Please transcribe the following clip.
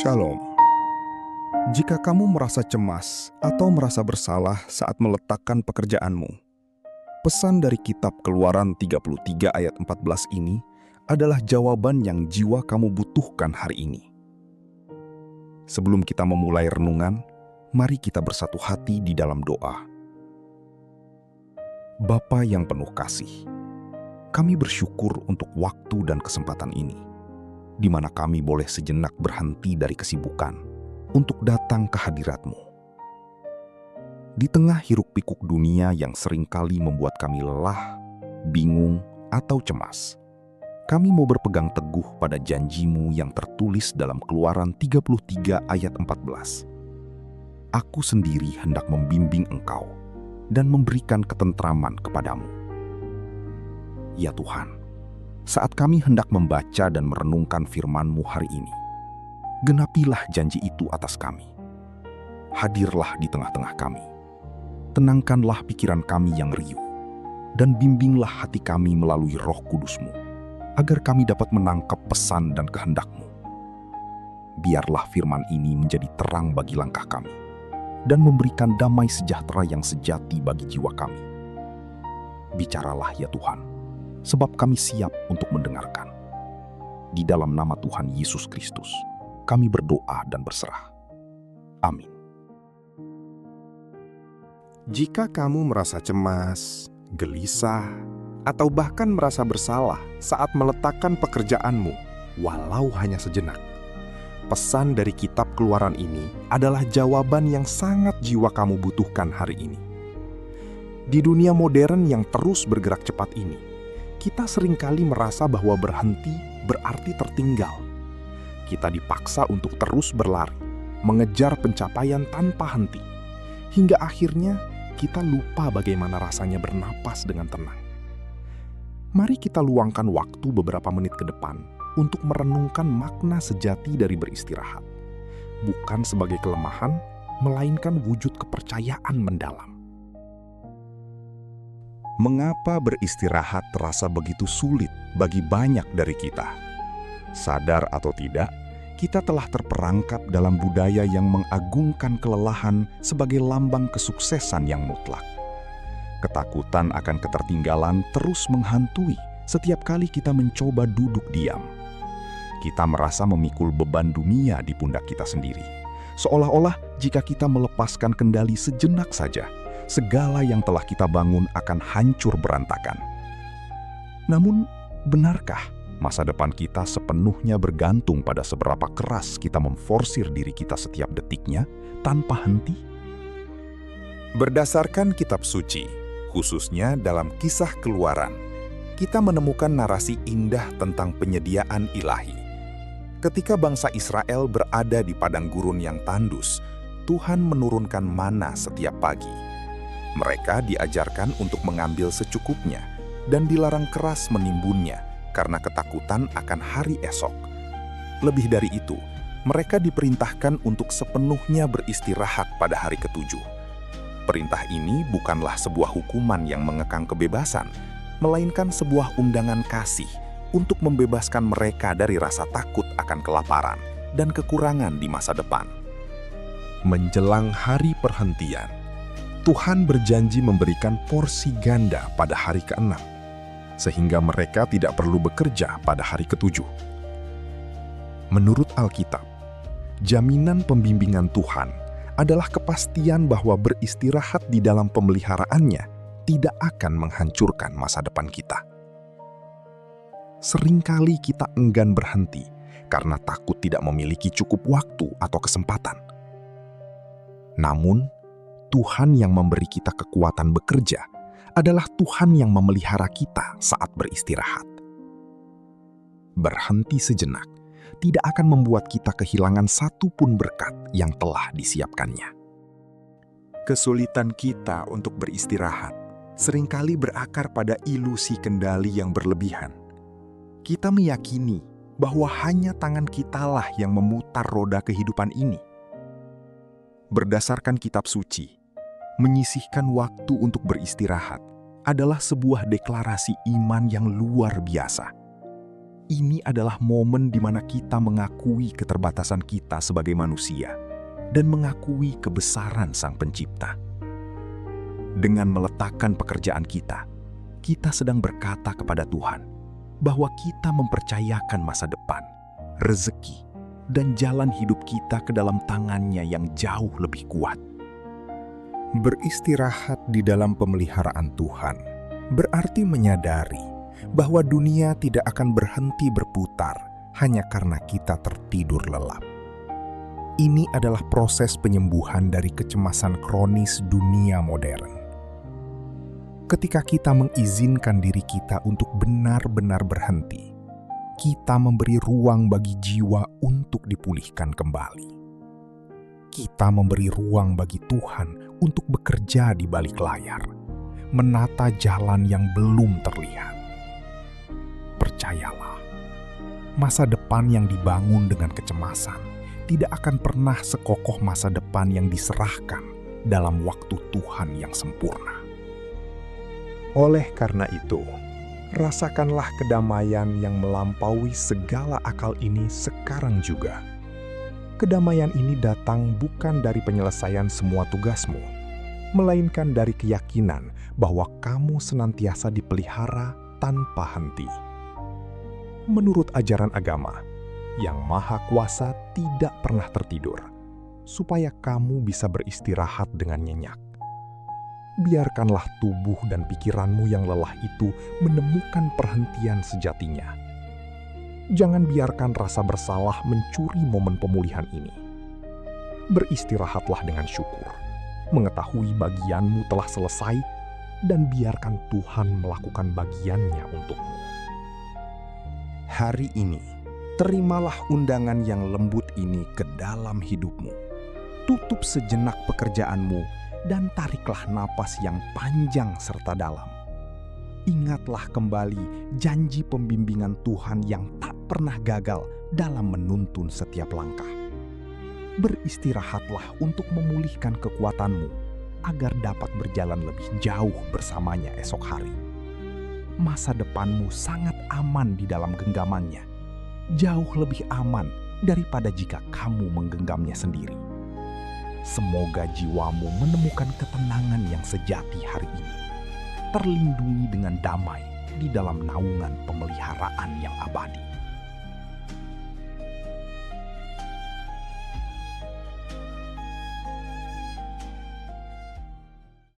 Shalom. Jika kamu merasa cemas atau merasa bersalah saat meletakkan pekerjaanmu, pesan dari kitab Keluaran 33 ayat 14 ini adalah jawaban yang jiwa kamu butuhkan hari ini. Sebelum kita memulai renungan, mari kita bersatu hati di dalam doa. Bapa yang penuh kasih, kami bersyukur untuk waktu dan kesempatan ini, di mana kami boleh sejenak berhenti dari kesibukan untuk datang ke hadirat-Mu. Di tengah hiruk-pikuk dunia yang seringkali membuat kami lelah, bingung, atau cemas, kami mau berpegang teguh pada janji-Mu yang tertulis dalam Keluaran 33 ayat 14. Aku sendiri hendak membimbing engkau dan memberikan ketentraman kepadamu. Ya Tuhan, saat kami hendak membaca dan merenungkan firman-Mu hari ini, genapilah janji itu atas kami. Hadirlah di tengah-tengah kami. Tenangkanlah pikiran kami yang riuh, dan bimbinglah hati kami melalui Roh Kudus-Mu, agar kami dapat menangkap pesan dan kehendak-Mu. Biarlah firman ini menjadi terang bagi langkah kami, dan memberikan damai sejahtera yang sejati bagi jiwa kami. Bicaralah ya Tuhan, sebab kami siap untuk mendengarkan. Di dalam nama Tuhan Yesus Kristus, kami berdoa dan berserah. Amin. Jika kamu merasa cemas, gelisah, atau bahkan merasa bersalah saat meletakkan pekerjaanmu, walau hanya sejenak, pesan dari kitab Keluaran ini adalah jawaban yang sangat jiwa kamu butuhkan hari ini. Di dunia modern yang terus bergerak cepat ini, kita seringkali merasa bahwa berhenti berarti tertinggal. Kita dipaksa untuk terus berlari, mengejar pencapaian tanpa henti, hingga akhirnya kita lupa bagaimana rasanya bernapas dengan tenang. Mari kita luangkan waktu beberapa menit ke depan untuk merenungkan makna sejati dari beristirahat, bukan sebagai kelemahan, melainkan wujud kepercayaan mendalam. Mengapa beristirahat terasa begitu sulit bagi banyak dari kita? Sadar atau tidak, kita telah terperangkap dalam budaya yang mengagungkan kelelahan sebagai lambang kesuksesan yang mutlak. Ketakutan akan ketertinggalan terus menghantui setiap kali kita mencoba duduk diam. Kita merasa memikul beban dunia di pundak kita sendiri, seolah-olah jika kita melepaskan kendali sejenak saja, segala yang telah kita bangun akan hancur berantakan. Namun, benarkah masa depan kita sepenuhnya bergantung pada seberapa keras kita memforsir diri kita setiap detiknya tanpa henti? Berdasarkan kitab suci, khususnya dalam Kisah Keluaran, kita menemukan narasi indah tentang penyediaan ilahi. Ketika bangsa Israel berada di padang gurun yang tandus, Tuhan menurunkan mana setiap pagi. Mereka diajarkan untuk mengambil secukupnya dan dilarang keras menimbunnya karena ketakutan akan hari esok. Lebih dari itu, mereka diperintahkan untuk sepenuhnya beristirahat pada hari ketujuh. Perintah ini bukanlah sebuah hukuman yang mengekang kebebasan, melainkan sebuah undangan kasih untuk membebaskan mereka dari rasa takut akan kelaparan dan kekurangan di masa depan. Menjelang hari perhentian, Tuhan berjanji memberikan porsi ganda pada hari ke-6, sehingga mereka tidak perlu bekerja pada hari ke-7. Menurut Alkitab, jaminan pembimbingan Tuhan adalah kepastian bahwa beristirahat di dalam pemeliharaannya tidak akan menghancurkan masa depan kita. Seringkali kita enggan berhenti karena takut tidak memiliki cukup waktu atau kesempatan. Namun, Tuhan yang memberi kita kekuatan bekerja adalah Tuhan yang memelihara kita saat beristirahat. Berhenti sejenak tidak akan membuat kita kehilangan satu pun berkat yang telah disiapkannya. Kesulitan kita untuk beristirahat seringkali berakar pada ilusi kendali yang berlebihan. Kita meyakini bahwa hanya tangan kitalah yang memutar roda kehidupan ini. Berdasarkan kitab suci, menyisihkan waktu untuk beristirahat adalah sebuah deklarasi iman yang luar biasa. Ini adalah momen di mana kita mengakui keterbatasan kita sebagai manusia dan mengakui kebesaran Sang Pencipta. Dengan meletakkan pekerjaan kita sedang berkata kepada Tuhan bahwa kita mempercayakan masa depan, rezeki, dan jalan hidup kita ke dalam tangan-Nya yang jauh lebih kuat. Beristirahat di dalam pemeliharaan Tuhan berarti menyadari bahwa dunia tidak akan berhenti berputar hanya karena kita tertidur lelap. Ini adalah proses penyembuhan dari kecemasan kronis dunia modern. Ketika kita mengizinkan diri kita untuk benar-benar berhenti, kita memberi ruang bagi jiwa untuk dipulihkan kembali. Kita memberi ruang bagi Tuhan untuk bekerja di balik layar, menata jalan yang belum terlihat. Percayalah, masa depan yang dibangun dengan kecemasan tidak akan pernah sekokoh masa depan yang diserahkan dalam waktu Tuhan yang sempurna. Oleh karena itu, rasakanlah kedamaian yang melampaui segala akal ini sekarang juga. Kedamaian ini datang bukan dari penyelesaian semua tugasmu, melainkan dari keyakinan bahwa kamu senantiasa dipelihara tanpa henti. Menurut ajaran agama, Yang Maha Kuasa tidak pernah tertidur, supaya kamu bisa beristirahat dengan nyenyak. Biarkanlah tubuh dan pikiranmu yang lelah itu menemukan perhentian sejatinya. Jangan biarkan rasa bersalah mencuri momen pemulihan ini. Beristirahatlah dengan syukur, mengetahui bagianmu telah selesai, dan biarkan Tuhan melakukan bagiannya untukmu. Hari ini, terimalah undangan yang lembut ini ke dalam hidupmu. Tutup sejenak pekerjaanmu dan tariklah napas yang panjang serta dalam. Ingatlah kembali janji pembimbingan Tuhan yang tak pernah gagal dalam menuntun setiap langkah. Beristirahatlah untuk memulihkan kekuatanmu agar dapat berjalan lebih jauh bersamanya esok hari. Masa depanmu sangat aman di dalam genggamannya, jauh lebih aman daripada jika kamu menggenggamnya sendiri. Semoga jiwamu menemukan ketenangan yang sejati hari ini, terlindungi dengan damai di dalam naungan pemeliharaan yang abadi.